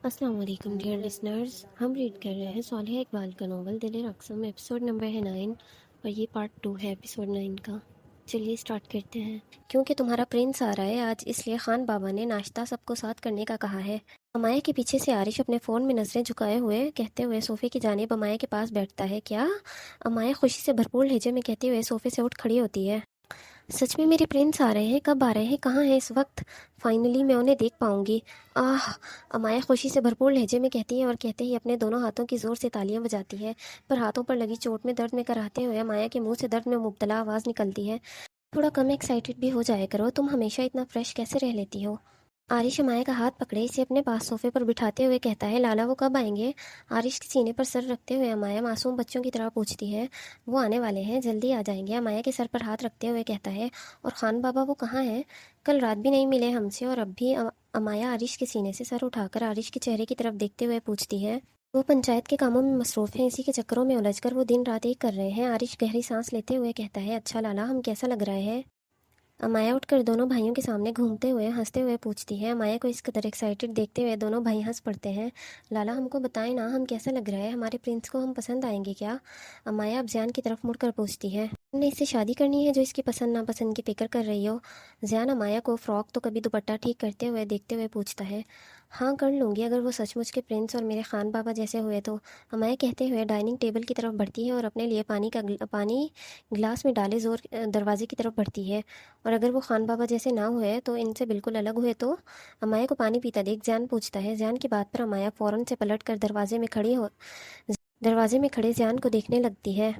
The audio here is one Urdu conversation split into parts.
السلام علیکم ڈیئر لسنرز، ہم ریڈ کر رہے ہیں صالحہ اقبال کا ناول دل رقصم، ایپیسوڈ نمبر ہے 9 اور یہ پارٹ 2 ہے ایپیسوڈ 9 کا۔ چلیے سٹارٹ کرتے ہیں۔ کیونکہ تمہارا پرنس آ رہا ہے آج، اس لیے خان بابا نے ناشتہ سب کو ساتھ کرنے کا کہا ہے۔ امایا کے پیچھے سے عارش اپنے فون میں نظریں جھکائے ہوئے کہتے ہوئے صوفے کی جانب امایا کے پاس بیٹھتا ہے۔ کیا؟ امایا خوشی سے بھرپور لہجے میں کہتے ہوئے صوفے سے اٹھ کھڑی ہوتی ہے۔ سچ میں میرے پرنس آ رہے ہیں؟ کب آ رہے ہیں؟ کہاں ہیں اس وقت؟ فائنلی میں انہیں دیکھ پاؤں گی۔ آہ! امایا خوشی سے بھرپور لہجے میں کہتی ہے اور کہتے ہی اپنے دونوں ہاتھوں کی زور سے تالیاں بجاتی ہے، پر ہاتھوں پر لگی چوٹ میں درد میں کراہتے ہوئے امایا کے منہ سے درد میں مبتلا آواز نکلتی ہے۔ تھوڑا کم ایکسائٹڈ بھی ہو جایا کرو، تم ہمیشہ اتنا فریش کیسے رہ لیتی ہو؟ عارش امایا کا ہاتھ پکڑے اسے اپنے پاس صوفے پر بٹھاتے ہوئے کہتا ہے۔ لالا وہ کب آئیں گے؟ عارش کے سینے پر سر رکھتے ہوئے امایا معصوم بچوں کی طرح پوچھتی ہے۔ وہ آنے والے ہیں، جلدی آ جائیں گے، امایا کے سر پر ہاتھ رکھتے ہوئے کہتا ہے۔ اور خان بابا وہ کہاں ہیں؟ کل رات بھی نہیں ملے ہم سے اور اب بھی؟ امایا عارش کے سینے سے سر اٹھا کر عارش کے چہرے کی طرف دیکھتے ہوئے پوچھتی ہے۔ وہ پنچایت کے کاموں میں مصروف ہیں، اسی کے چکروں میں الجھ کر وہ دن رات ایک کر رہے ہیں۔ عارش گہری سانس لیتے ہوئے کہتا ہے۔ اچھا لالا، ہم کیسا لگ رہا ہے؟ امایا اٹھ کر دونوں بھائیوں کے سامنے گھومتے ہوئے ہنستے ہوئے پوچھتی ہے۔ امایا کو اس قدر ایکسائٹڈ دیکھتے ہوئے دونوں بھائی ہنس پڑتے ہیں۔ لالا ہم کو بتائیں نا، ہم کیسا لگ رہا ہے؟ ہمارے پرنس کو ہم پسند آئیں گے کیا؟ امایا اب زیان کی طرف مڑ کر پوچھتی ہے۔ تم نے اس سے شادی کرنی ہے جو اس کی پسند ناپسند کی فکر کر رہی ہو؟ زیان امایا کو فراک تو کبھی دوپٹہ ٹھیک کرتے ہوئے دیکھتے ہوئے پوچھتا ہے۔ ہاں کر لوں گی، اگر وہ سچ مچ کے پرنس اور میرے خان بابا جیسے ہوئے تو، امایا کہتے ہوئے ڈائننگ ٹیبل کی طرف بڑھتی ہے اور اپنے لیے پانی گلاس میں ڈالے زور دروازے کی طرف بڑھتی ہے۔ اور اگر وہ خان بابا جیسے نہ ہوئے تو ان سے بالکل الگ ہوئے تو؟ امایا کو پانی پیتا دیکھ زیان پوچھتا ہے۔ زیان کی بات پر امایا فوراً سے پلٹ کر دروازے میں کھڑے زیان کو دیکھنے لگتی ہے۔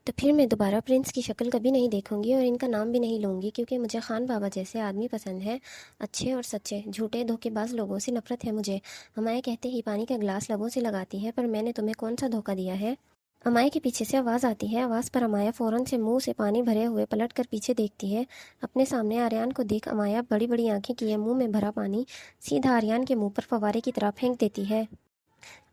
تو پھر میں دوبارہ پرنس کی شکل کبھی نہیں دیکھوں گی اور ان کا نام بھی نہیں لوں گی، کیونکہ مجھے خان بابا جیسے آدمی پسند ہے، اچھے اور سچے۔ جھوٹے دھوکے باز لوگوں سے نفرت ہے مجھے، امایا کہتے ہی پانی کا گلاس لبوں سے لگاتی ہے۔ پر میں نے تمہیں کون سا دھوکہ دیا ہے؟ امایا کے پیچھے سے آواز آتی ہے۔ آواز پر امایا فوراً سے منہ سے پانی بھرے ہوئے پلٹ کر پیچھے دیکھتی ہے۔ اپنے سامنے آریان کو دیکھ امایا بڑی بڑی آنکھیں کیے منہ میں بھرا پانی سیدھا آریان کے منہ پر فوارے کی طرح پھینک دیتی ہے۔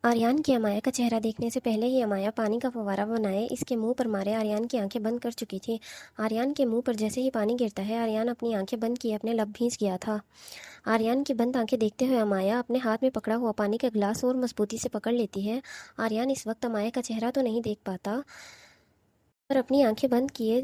آریان کی امایا کا چہرہ دیکھنے سے پہلے ہی امایا پانی کا فوارہ بنائے اس کے منہ پر مارے آریان کی آنکھیں بند کر چکی تھی۔ آریان کے منہ پر جیسے ہی پانی گرتا ہے، آریان اپنی آنکھیں بند کیے اپنے لب بھیج گیا تھا۔ آریان کی بند آنکھیں دیکھتے ہوئے امایا اپنے ہاتھ میں پکڑا ہوا پانی کا گلاس اور مضبوطی سے پکڑ لیتی ہے۔ آریان اس وقت امایا کا چہرہ تو نہیں دیکھ پاتا، پر اپنی آنکھیں بند کیے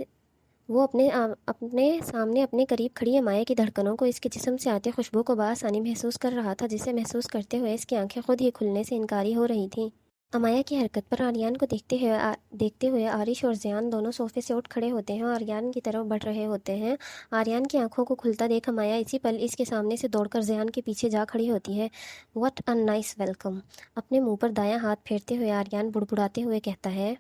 وہ اپنے سامنے اپنے قریب کھڑی امایا کی دھڑکنوں کو، اس کے جسم سے آتے خوشبو کو بآسانی محسوس کر رہا تھا، جسے محسوس کرتے ہوئے اس کی آنکھیں خود ہی کھلنے سے انکاری ہو رہی تھیں۔ امایا کی حرکت پر آریان کو دیکھتے ہوئے عارش اور زیان دونوں صوفے سے اٹھ کھڑے ہوتے ہیں اور آریان کی طرف بڑھ رہے ہوتے ہیں۔ آریان کی آنکھوں کو کھلتا دیکھ امایا اسی پل اس کے سامنے سے دوڑ کر زیان کے پیچھے جا کھڑی ہوتی ہے۔ "What a nice welcome!" اپنے منہ پر دایاں ہاتھ پھیرتے ہوئے آریان بڑبڑاتے ہوئے کہتا ہے۔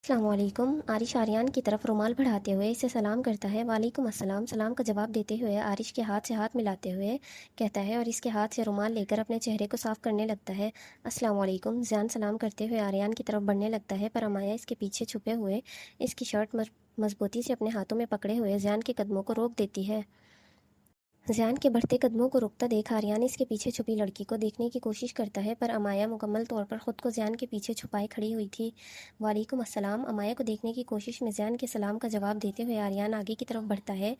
السلام علیکم! عارش آریان کی طرف رومال بڑھاتے ہوئے اسے سلام کرتا ہے۔ وعلیکم السلام! سلام کا جواب دیتے ہوئے عارش کے ہاتھ سے ہاتھ ملاتے ہوئے کہتا ہے اور اس کے ہاتھ سے رومال لے کر اپنے چہرے کو صاف کرنے لگتا ہے۔ السلام علیکم! زیان سلام کرتے ہوئے آریان کی طرف بڑھنے لگتا ہے، پر امایا اس کے پیچھے چھپے ہوئے اس کی شرٹ مضبوطی سے اپنے ہاتھوں میں پکڑے ہوئے زیان کے قدموں کو روک دیتی ہے۔ زیان کے بڑھتے قدموں کو رکتا دیکھ آریان اس کے پیچھے چھپی لڑکی کو دیکھنے کی کوشش کرتا ہے، پر امایا مکمل طور پر خود کو زیان کے پیچھے چھپائے کھڑی ہوئی تھی۔ وعلیکم السلام! امایا کو دیکھنے کی کوشش میں زیان کے سلام کا جواب دیتے ہوئے آریان آگے کی طرف بڑھتا ہے۔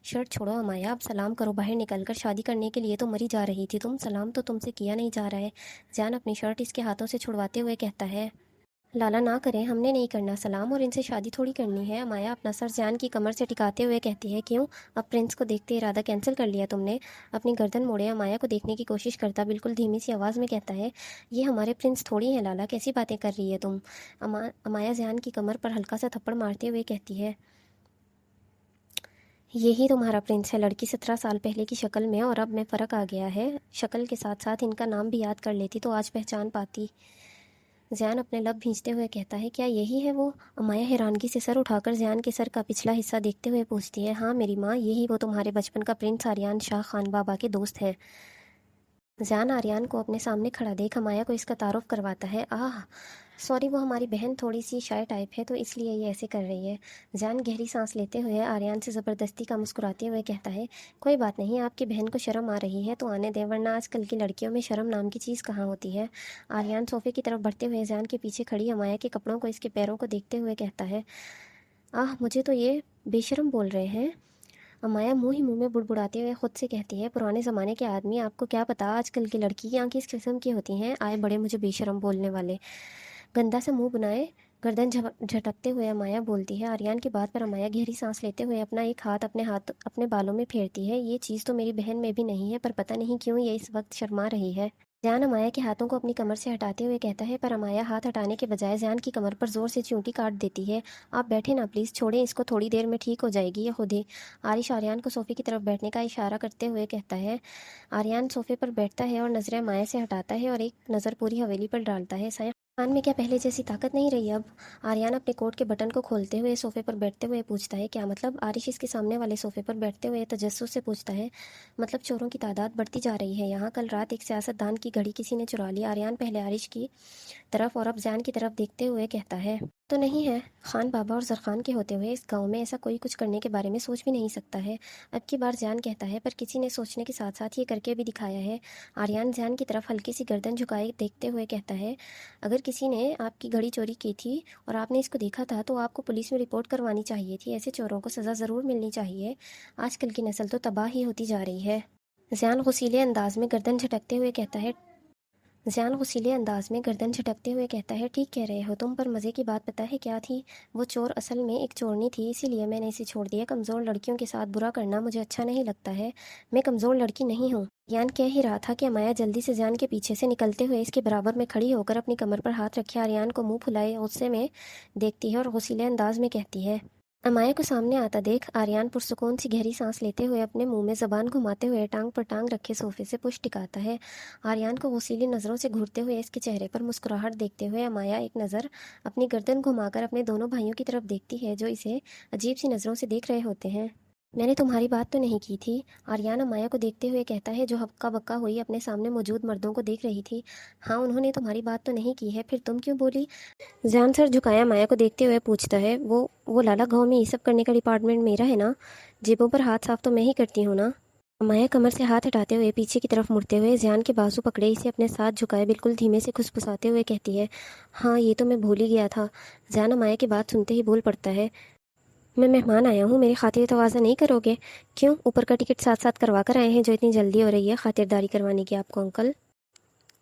شرٹ چھوڑو امایا، اب سلام کرو، باہر نکل کر شادی کرنے کے لیے تو مری جا رہی تھی تم، سلام تو تم سے کیا نہیں جا رہا ہے۔ زیان اپنی شرٹ اس کے ہاتھوں سے چھڑواتے ہوئے کہتا ہے۔ لالا نہ کریں، ہم نے نہیں کرنا سلام، اور ان سے شادی تھوڑی کرنی ہے۔ امایا اپنا سر زیان کی کمر سے ٹکاتے ہوئے کہتی ہے۔ کیوں؟ اب پرنس کو دیکھتے ارادہ کینسل کر لیا تم نے؟ اپنی گردن موڑے امایا کو دیکھنے کی کوشش کرتا بالکل دھیمی سی آواز میں کہتا ہے۔ یہ ہمارے پرنس تھوڑی ہیں لالا، کیسی باتیں کر رہی ہے تم؟ امایا زیان کی کمر پر ہلکا سا تھپڑ مارتے ہوئے کہتی ہے۔ یہی تمہارا پرنس ہے، لڑکی 17 سال پہلے کی شکل میں اور اب میں فرق آ گیا ہے، شکل کے ساتھ ساتھ ان کا نام بھی یاد کر لیتی تو آج پہچان پاتی۔ زیان اپنے لب بھینچتے ہوئے کہتا ہے۔ کیا یہی ہے وہ؟ امایا حیرانگی سے سر اٹھا کر زیان کے سر کا پچھلا حصہ دیکھتے ہوئے پوچھتی ہے۔ ہاں میری ماں، یہی وہ تمہارے بچپن کا پرنس آریان شاہ خان بابا کے دوست ہیں۔ زیان آریان کو اپنے سامنے کھڑا دیکھ امایا کو اس کا تعارف کرواتا ہے۔ سوری، وہ ہماری بہن تھوڑی سی شائع ٹائپ ہے تو اس لیے یہ ایسے کر رہی ہے۔ زیان گہری سانس لیتے ہوئے آریان سے زبردستی کا مسکراتے ہوئے کہتا ہے۔ کوئی بات نہیں، آپ کی بہن کو شرم آ رہی ہے تو آنے دیں، ورنہ آج کل کی لڑکیوں میں شرم نام کی چیز کہاں ہوتی ہے۔ آریان صوفے کی طرف بڑھتے ہوئے زیان کے پیچھے کھڑی امایا کے کپڑوں کو اس کے پیروں کو دیکھتے ہوئے کہتا ہے۔ مجھے تو یہ بے شرم بول رہے ہیں۔ امایا منہ ہی منہ میں بڑبڑاتے ہوئے خود سے کہتی ہے، پرانے زمانے کے آدمی، آپ کو کیا پتا آج کل کی لڑکیاں کس قسم کی ہوتی ہیں، آئے بڑے مجھے بے شرم بولنے والے۔ گندا سے منہ بنائے گردن جھٹکتے ہوئے امایا بولتی ہے۔ آریان کی بات پر امایا گہری سانس لیتے ہوئے اپنا ایک ہاتھ اپنے بالوں میں پھیرتی ہے۔ یہ چیز تو میری بہن میں بھی نہیں ہے، پر پتہ نہیں کیوں یہ اس وقت شرما رہی ہے۔ زیان امایا کے ہاتھوں کو اپنی کمر سے ہٹاتے ہوئے کہتا ہے، پر امایا ہاتھ ہٹانے کے بجائے زیان کی کمر پر زور سے چونٹی کاٹ دیتی ہے۔ آپ بیٹھے نا پلیز، چھوڑیں اس کو، تھوڑی دیر میں ٹھیک ہو جائے گی یہ خود ہی۔ عارش آریان کو صوفے کی طرف بیٹھنے کا اشارہ کرتے ہوئے کہتا ہے۔ آریان صوفے پر بیٹھتا ہے اور نظریں امایا سے ہٹاتا ہے اور ایک نظر پوری حویلی پر ڈالتا ہے۔ خان میں کیا پہلے جیسی طاقت نہیں رہی اب؟ آریان اپنے کوٹ کے بٹن کو کھولتے ہوئے صوفے پر بیٹھتے ہوئے پوچھتا ہے۔ کیا مطلب؟ عارش اس کے سامنے والے صوفے پر بیٹھتے ہوئے تجسس سے پوچھتا ہے۔ مطلب چوروں کی تعداد بڑھتی جا رہی ہے یہاں، کل رات ایک سیاست دان کی گھڑی کسی نے چرا لی۔ آریان پہلے عارش کی طرف اور اب زیان کی طرف دیکھتے ہوئے کہتا ہے۔ تو نہیں ہے، خان بابا اور زرخان کے ہوتے ہوئے اس گاؤں میں ایسا کوئی کچھ کرنے کے بارے میں سوچ بھی نہیں سکتا ہے۔ اب کی بار زیان کہتا ہے، پر کسی نے سوچنے کے ساتھ ساتھ یہ کر کے بھی دکھایا ہے۔ آریان زیان کی طرف ہلکی سی گردن جھکائے دیکھتے ہوئے کہتا ہے، اگر کسی نے آپ کی گھڑی چوری کی تھی اور آپ نے اس کو دیکھا تھا تو آپ کو پولیس میں رپورٹ کروانی چاہیے تھی۔ ایسے چوروں کو سزا ضرور ملنی چاہیے۔ آج کل کی نسل تو تباہ ہی ہوتی جا رہی ہے۔ زیان غصیلے انداز میں گردن جھٹکتے ہوئے کہتا ہے، ٹھیک کہہ رہے ہو تم، پر مزے کی بات پتہ ہے کیا تھی؟ وہ چور اصل میں ایک چورنی تھی، اسی لیے میں نے اسے چھوڑ دیا۔ کمزور لڑکیوں کے ساتھ برا کرنا مجھے اچھا نہیں لگتا ہے۔ میں کمزور لڑکی نہیں ہوں۔ یان کہہ ہی رہا تھا کہ امایا جلدی سے زیان کے پیچھے سے نکلتے ہوئے اس کے برابر میں کھڑی ہو کر اپنی کمر پر ہاتھ رکھے آریان کو منہ پھلائے غصے میں دیکھتی ہے اور غصیلے انداز میں کہتی ہے۔ امایا کو سامنے آتا دیکھ آریان پرسکون سی گہری سانس لیتے ہوئے اپنے منہ میں زبان گھماتے ہوئے ٹانگ پر ٹانگ رکھے صوفے سے پشت ٹکاتا ہے۔ آریان کو غصیلی نظروں سے گھورتے ہوئے اس کے چہرے پر مسکراہٹ دیکھتے ہوئے امایا ایک نظر اپنی گردن گھما کر اپنے دونوں بھائیوں کی طرف دیکھتی ہے جو اسے عجیب سی نظروں سے دیکھ رہے ہوتے ہیں۔ میں نے تمہاری بات تو نہیں کی تھی؟ آریان امایا کو دیکھتے ہوئے کہتا ہے جو ہکا بکا ہوئی اپنے سامنے موجود مردوں کو دیکھ رہی تھی۔ ہاں انہوں نے تمہاری بات تو نہیں کی ہے، پھر تم کیوں بولی؟ زیان سر جھکایا مایا کو دیکھتے ہوئے پوچھتا ہے۔ وہ لالا گاؤں میں یہ سب کرنے کا ڈپارٹمنٹ میرا ہے نا؟ جیبوں پر ہاتھ صاف تو میں ہی کرتی ہوں نا؟ مایا کمر سے ہاتھ ہٹاتے ہوئے پیچھے کی طرف مڑتے ہوئے زیان کے بازو پکڑے اسے اپنے ساتھ جھکائے بالکل دھیمے سے کھسپساتے ہوئے کہتی ہے، ہاں یہ تو میں بھول ہی گیا تھا۔ زیان مایا کی بات سنتے ہی بول پڑتا ہے، میں مہمان آیا ہوں، میری خاطر تواضع نہیں کرو گے؟ کیوں، اوپر کا ٹکٹ ساتھ ساتھ کروا کر آئے ہیں جو اتنی جلدی ہو رہی ہے خاطرداری کروانے کی آپ کو انکل؟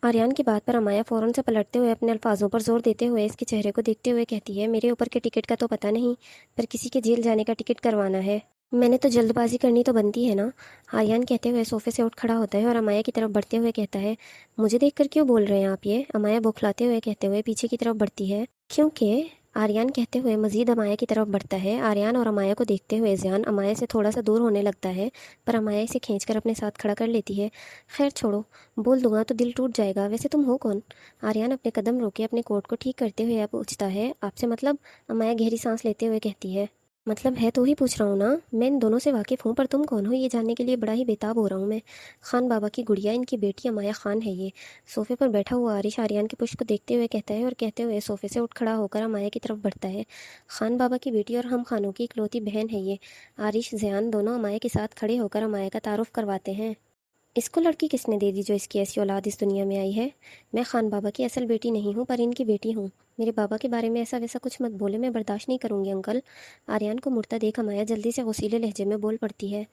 آریان کی بات پر امایا فوراً سے پلٹتے ہوئے اپنے الفاظوں پر زور دیتے ہوئے اس کے چہرے کو دیکھتے ہوئے کہتی ہے، میرے اوپر کے ٹکٹ کا تو پتہ نہیں، پر کسی کے جیل جانے کا ٹکٹ کروانا ہے۔ میں نے تو جلد بازی کرنی تو بنتی ہے نا؟ آریان کہتے ہوئے صوفے سے اٹھ کھڑا ہوتا ہے اور امایا کی طرف بڑھتے ہوئے کہتا ہے، مجھے دیکھ کر کیوں بول رہے ہیں آپ یہ؟ امایا بوکھلاتے ہوئے کہتے ہوئے پیچھے کی طرف بڑھتی ہے۔ کیونکہ آریان کہتے ہوئے مزید امایا کی طرف بڑھتا ہے۔ آریان اور امایا کو دیکھتے ہوئے زیان امایا سے تھوڑا سا دور ہونے لگتا ہے، پر امایا اسے کھینچ کر اپنے ساتھ کھڑا کر لیتی ہے۔ خیر چھوڑو، بول دوں گا تو دل ٹوٹ جائے گا، ویسے تم ہو کون؟ آریان اپنے قدم روکے اپنے کوٹ کو ٹھیک کرتے ہوئے پوچھتا ہے، آپ سے مطلب؟ امایا گہری سانس لیتے ہوئے کہتی ہے، مطلب ہے تو ہی پوچھ رہا ہوں نا، میں ان دونوں سے واقف ہوں، پر تم کون ہو یہ جاننے کے لیے بڑا ہی بےتاب ہو رہا ہوں میں۔ خان بابا کی گڑیا، ان کی بیٹی امایا خان ہے یہ۔ صوفے پر بیٹھا ہوا عارش آریان کی پشت کو دیکھتے ہوئے کہتا ہے اور کہتے ہوئے صوفے سے اٹھ کھڑا ہو کر امایا کی طرف بڑھتا ہے۔ خان بابا کی بیٹی اور ہم خانوں کی اکلوتی بہن ہے یہ۔ عارش زیان دونوں امایا کے ساتھ کھڑے ہو کر امایا کا تعارف کرواتے ہیں۔ اس کو لڑکی کس نے دے دی جو اس کی ایسی اولاد اس دنیا میں آئی ہے؟ میں خان بابا کی اصل بیٹی نہیں ہوں، پر ان کی بیٹی ہوں۔ میرے بابا کے بارے میں ایسا ویسا کچھ مت بولے، میں برداشت نہیں کروں گی انکل۔ آریان کو مڑتا دیکھ امایا جلدی سے غصیلے لہجے میں بول پڑتی ہے۔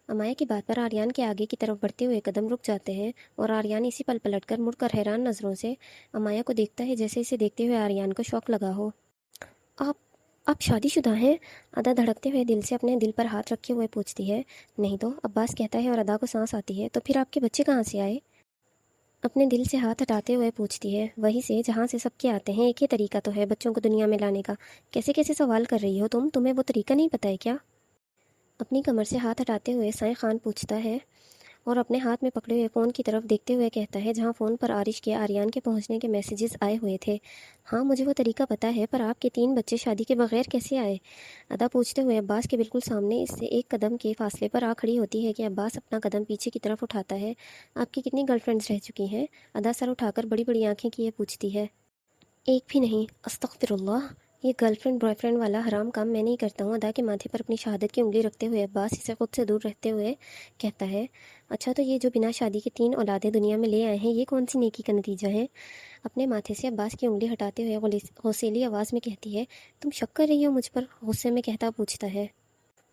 امایا کی بات پر آریان کے آگے کی طرف بڑھتے ہوئے قدم رک جاتے ہیں اور آریان اسی پل پلٹ کر مڑ کر حیران نظروں سے امایا کو دیکھتا ہے، جیسے اسے دیکھتے ہوئے آریان کو شوق لگا ہو۔ آپ شادی شدہ ہیں؟ ادا دھڑکتے ہوئے دل سے اپنے دل پر ہاتھ رکھے ہوئے پوچھتی ہے۔ نہیں تو، عباس کہتا ہے اور ادا کو سانس آتی ہے، تو پھر آپ کے بچے کہاں سے آئے؟ اپنے دل سے ہاتھ ہٹاتے ہوئے پوچھتی ہے، وہیں سے جہاں سے سب کے آتے ہیں، ایک ہی طریقہ تو ہے بچوں کو دنیا میں لانے کا۔ کیسے کیسے سوال کر رہی ہو تمہیں وہ طریقہ نہیں پتہ ہے کیا؟ اپنی کمر سے ہاتھ ہٹاتے ہوئے سائیں خان پوچھتا ہے اور اپنے ہاتھ میں پکڑے ہوئے فون کی طرف دیکھتے ہوئے کہتا ہے جہاں فون پر عارش کے آریان کے پہنچنے کے میسیجز آئے ہوئے تھے، ہاں مجھے وہ طریقہ پتہ ہے، پر آپ کے 3 بچے شادی کے بغیر کیسے آئے؟ ادا پوچھتے ہوئے عباس کے بالکل سامنے اس سے ایک قدم کے فاصلے پر آ کھڑی ہوتی ہے کہ عباس اپنا قدم پیچھے کی طرف اٹھاتا ہے۔ آپ کی کتنی گرل فرینڈز رہ چکی ہیں؟ ادا سر اٹھا کر بڑی بڑی آنکھیں کیے پوچھتی ہے۔ ایک بھی نہیں، استغفر اللہ، یہ گرل فرینڈ بوائے فرینڈ والا حرام کام میں نہیں کرتا ہوں۔ ادا کے ماتھے پر اپنی شہادت کی انگلی رکھتے ہوئے عباس اسے خود سے دور رہتے ہوئے کہتا ہے، اچھا تو یہ جو بنا شادی کے 3 اولادیں دنیا میں لے آئے ہیں، یہ کون سی نیکی کا نتیجہ ہے؟ اپنے ماتھے سے عباس کی انگلی ہٹاتے ہوئے غصیلی آواز میں کہتی ہے، تم شک کر رہی ہو مجھ پر؟ غصے میں کہتا پوچھتا ہے۔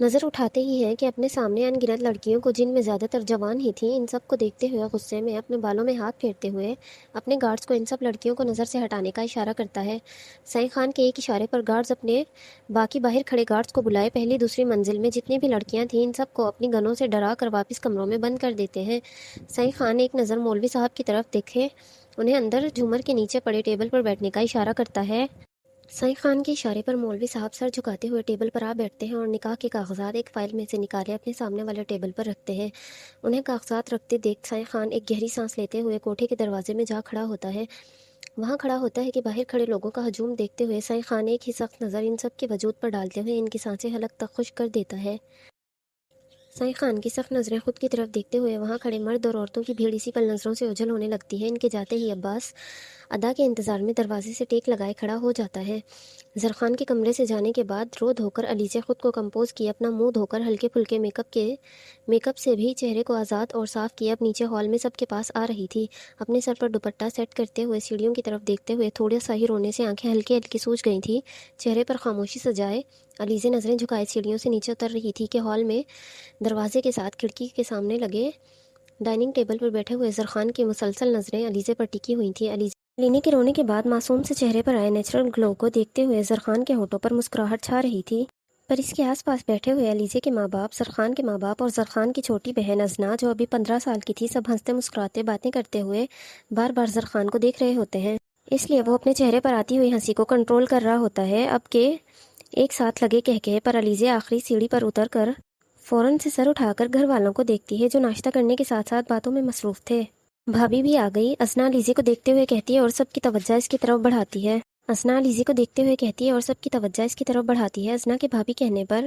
نظر اٹھاتے ہی ہیں کہ اپنے سامنے ان گنت لڑکیوں کو، جن میں زیادہ تر جوان ہی تھیں، ان سب کو دیکھتے ہوئے غصے میں اپنے بالوں میں ہاتھ پھیرتے ہوئے اپنے گارڈز کو ان سب لڑکیوں کو نظر سے ہٹانے کا اشارہ کرتا ہے۔ سعید خان کے ایک اشارے پر گارڈز اپنے باقی باہر کھڑے گارڈز کو بلائے پہلی دوسری منزل میں جتنی بھی لڑکیاں تھیں ان سب کو اپنی گنوں سے ڈرا کر واپس کمروں میں بند کر دیتے ہیں۔ سعید خان ایک نظر مولوی صاحب کی طرف دیکھے انہیں اندر جھومر کے نیچے پڑے ٹیبل پر بیٹھنے کا اشارہ کرتا ہے۔ سعید خان کے اشارے پر مولوی صاحب سر جھکاتے ہوئے ٹیبل پر آ بیٹھتے ہیں اور نکاح کے کاغذات ایک فائل میں سے نکالے اپنے سامنے والے ٹیبل پر رکھتے ہیں۔ انہیں کاغذات رکھتے دیکھ سعید خان ایک گہری سانس لیتے ہوئے کوٹھے کے دروازے میں جا کھڑا ہوتا ہے۔ وہاں کھڑا ہوتا ہے کہ باہر کھڑے لوگوں کا ہجوم دیکھتے ہوئے سعید خان ایک ہی سخت نظر ان سب کے وجود پر ڈالتے ہوئے ان کی سانسیں حلق تک خشک کر دیتا ہے۔ سعید خان کی سخت نظریں خود کی طرف دیکھتے ہوئے وہاں کھڑے مرد اور عورتوں کی بھیڑ اسی پل نظروں سے اوجھل ہونے لگتی ہے۔ ان کے جاتے ہی عباس ادا کے انتظار میں دروازے سے ٹیک لگائے کھڑا ہو جاتا ہے۔ زرخان کے کمرے سے جانے کے بعد رو دھو کر علی سے خود کو کمپوز کیے اپنا منہ دھو کر ہلکے پھلکے میک اپ سے بھی چہرے کو آزاد اور صاف کیے اب نیچے ہال میں سب کے پاس آ رہی تھی۔ اپنے سر پر دوپٹہ سیٹ کرتے ہوئے سیڑھیوں کی طرف دیکھتے ہوئے تھوڑے سا ہی رونے سے آنکھیں ہلکی ہلکی سوج گئی تھیں، چہرے پر خاموشی سجائے علیزے نظریں جھکائے سیڑھیوں سے نیچے اتر رہی تھی کہ ہال میں دروازے کے ساتھ کھڑکی کے سامنے لگے ڈائننگ ٹیبل پر بیٹھے ہوئے زرخان کی مسلسل نظریں علیزے پر ٹکی ہوئی تھیں۔ علیزے کے رونے کے بعد معصوم سے چہرے پر آئے نیچرل گلو کو دیکھتے ہوئے زرخان کے ہونٹوں پر مسکراہٹ چھا رہی تھی، پر اس کے آس پاس بیٹھے ہوئے علیزے کے ماں باپ، زرخان کے ماں باپ اور زرخان کی چھوٹی بہن ازنا جو ابھی 15 سال کی تھی، سب ہنستے مسکراتے باتیں کرتے ہوئے بار بار زرخان کو دیکھ رہے ہوتے ہیں۔ اس لیے وہ اپنے چہرے پر آتی ہوئی ہنسی کو کنٹرول کر رہا ہوتا ہے۔ اب کے ایک ساتھ لگے کہکہے پر علیزے آخری سیڑھی پر اتر کر فوراً سے سر اٹھا کر گھر والوں کو دیکھتی ہے جو ناشتہ کرنے کے ساتھ ساتھ باتوں میں مصروف تھے۔ بھابھی بھی آ گئی، ازنا علیزے کو دیکھتے ہوئے کہتی ہے اور سب کی توجہ اس کی طرف بڑھاتی ہے۔ ازنا کے بھابھی کہنے پر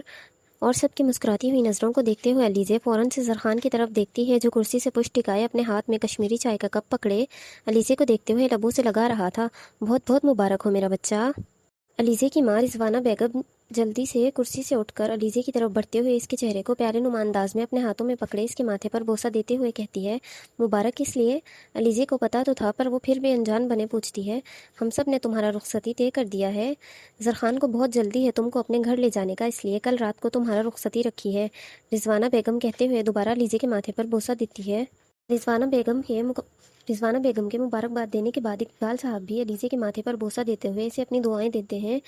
اور سب کی مسکراتی ہوئی نظروں کو دیکھتے ہوئے علیزے فوراً سے زرخان کی طرف دیکھتی ہے جو کرسی سے پشت ٹکائے اپنے ہاتھ میں کشمیری چائے کا کپ پکڑے علیزے کو دیکھتے ہوئے لبوں سے لگا رہا تھا۔ بہت بہت مبارک ہو میرا بچہ۔ علیزے کی ماں رضوانہ بیگم جلدی سے کرسی سے اٹھ کر علیزے کی طرف بڑھتے ہوئے اس کے چہرے کو پیارے نما انداز میں اپنے ہاتھوں میں پکڑے اس کے ماتھے پر بوسہ دیتے ہوئے کہتی ہے، مبارک اس لیے؟ علیزے کو پتا تو تھا پر وہ پھر بھی انجان بنے پوچھتی ہے، ہم سب نے تمہارا رخصتی طے کر دیا ہے، زرخان کو بہت جلدی ہے تم کو اپنے گھر لے جانے کا، اس لیے کل رات کو تمہارا رخصتی رکھی ہے، رضوانہ بیگم کہتے ہوئے دوبارہ علیزے کے ماتھے پر بوسہ دیتی ہے۔ رضوانہ بیگم کے مبارکباد دینے کے بعد اقبال صاحب بھی علیزے کے ماتھے پر بوسہ دیتے ہوئے اسے اپنی دعائیں دیتے ہیں۔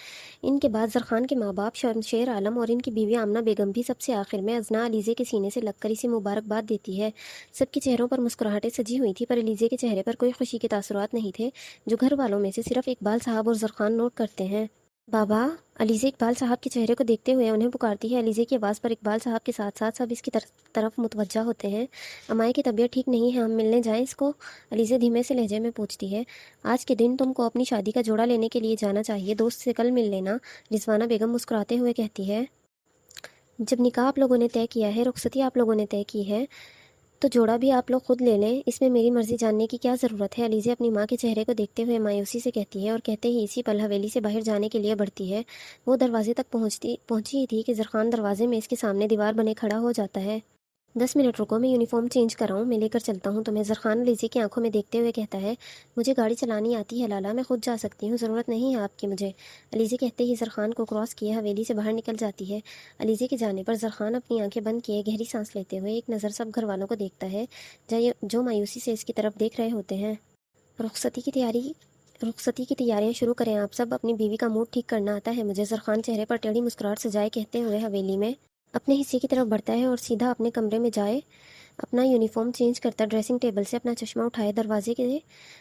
ان کے بعد زرخان کے ماں باپ شمشیر عالم اور ان کی بیوی آمنہ بیگم بھی سب سے آخر میں ازنا علیزے کے سینے سے لگ کر اسے مبارکباد دیتی ہے۔ سب کے چہروں پر مسکراہٹیں سجی ہوئی تھی پر علیزے کے چہرے پر کوئی خوشی کے تاثرات نہیں تھے جو گھر والوں میں سے صرف اقبال صاحب اور زرخان نوٹ کرتے ہیں۔ بابا، علیزے اقبال صاحب کے چہرے کو دیکھتے ہوئے انہیں پکارتی ہے۔ علیزے کی آواز پر اقبال صاحب کے ساتھ ساتھ سب اس کی طرف متوجہ ہوتے ہیں۔ امائی کی طبیعت ٹھیک نہیں ہے، ہم ملنے جائیں اس کو؟ علیزے دھیمے سے لہجے میں پوچھتی ہے۔ آج کے دن تم کو اپنی شادی کا جوڑا لینے کے لیے جانا چاہیے، دوست سے کل مل لینا، رضوانہ بیگم مسکراتے ہوئے کہتی ہے۔ جب نکاح آپ لوگوں نے طے کیا ہے، رخصتی آپ لوگوں نے طے کی ہے، تو جوڑا بھی آپ لوگ خود لے لیں، اس میں میری مرضی جاننے کی کیا ضرورت ہے؟ علیزے اپنی ماں کے چہرے کو دیکھتے ہوئے مایوسی سے کہتی ہے اور کہتے ہی اسی پل حویلی سے باہر جانے کے لیے بڑھتی ہے۔ وہ دروازے تک پہنچی ہی تھی کہ زرخان دروازے میں اس کے سامنے دیوار بنے کھڑا ہو جاتا ہے۔ 10 منٹ رکو، میں یونیفارم چینج کر رہا ہوں، میں لے کر چلتا ہوں تمہیں، زرخان علیزے کی آنکھوں میں دیکھتے ہوئے کہتا ہے۔ مجھے گاڑی چلانی آتی ہے لالا، میں خود جا سکتی ہوں، ضرورت نہیں ہے آپ کی مجھے، علیزے کہتے ہی زرخان کو کراس کیے حویلی سے باہر نکل جاتی ہے۔ علیزے کے جانے پر زرخان اپنی آنکھیں بند کیے گہری سانس لیتے ہوئے ایک نظر سب گھر والوں کو دیکھتا ہے جو مایوسی سے اس کی طرف دیکھ رہے ہوتے ہیں۔ رخصتی کی تیاریاں شروع کریں آپ سب، اپنی بیوی کا موڈ ٹھیک کرنا آتا ہے مجھے، زرخان چہرے پر ٹیڑھی مسکراہٹ سجائے کہتے ہوئے حویلی میں اپنے حصے کی طرف بڑھتا ہے اور سیدھا اپنے کمرے میں جائے اپنا یونیفارم چینج کرتا ڈریسنگ ٹیبل سے اپنا چشمہ اٹھائے دروازے کے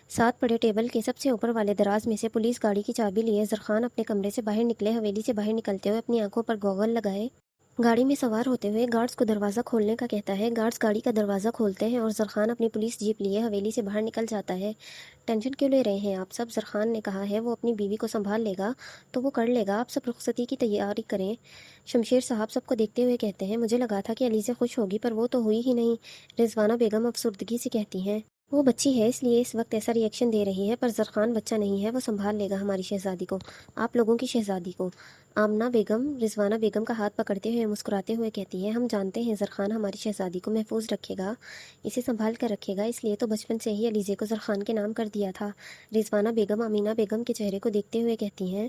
ساتھ پڑے ٹیبل کے سب سے اوپر والے دراز میں سے پولیس گاڑی کی چابی لیے زرخان اپنے کمرے سے باہر نکلے، حویلی سے باہر نکلتے ہوئے اپنی آنکھوں پر گوگل لگائے گاڑی میں سوار ہوتے ہوئے گارڈز کو دروازہ کھولنے کا کہتا ہے۔ گارڈز گاڑی کا دروازہ کھولتے ہیں اور زرخان اپنی پولیس جیپ لیے حویلی سے باہر نکل جاتا ہے۔ ٹینشن کیوں لے رہے ہیں آپ سب؟ زرخان نے کہا ہے وہ اپنی بیوی کو سنبھال لے گا تو وہ کر لے گا، آپ سب رخصتی کی تیاری کریں۔ شمشیر صاحب سب کو دیکھتے ہوئے کہتے ہیں، مجھے لگا تھا کہ علیزے خوش ہوگی پر وہ تو ہوئی ہی نہیں، رضوانہ بیگم افسردگی سے کہتی ہیں۔ وہ بچی ہے اس لیے اس وقت ایسا ری ایکشن دے رہی ہے، پر زرخان بچہ نہیں ہے، وہ سنبھال لے گا ہماری شہزادی کو، آپ لوگوں کی شہزادی کو۔ آمنہ بیگم رضوانہ بیگم کا ہاتھ پکڑتے ہوئے مسکراتے ہوئے کہتی ہے، ہم جانتے ہیں زرخان ہماری شہزادی کو محفوظ رکھے گا، اسے سنبھال کر رکھے گا، اس لیے تو بچپن سے ہی علیزے کو زرخان کے نام کر دیا تھا، رضوانہ بیگم آمینہ بیگم کے چہرے کو دیکھتے ہوئے کہتی ہیں۔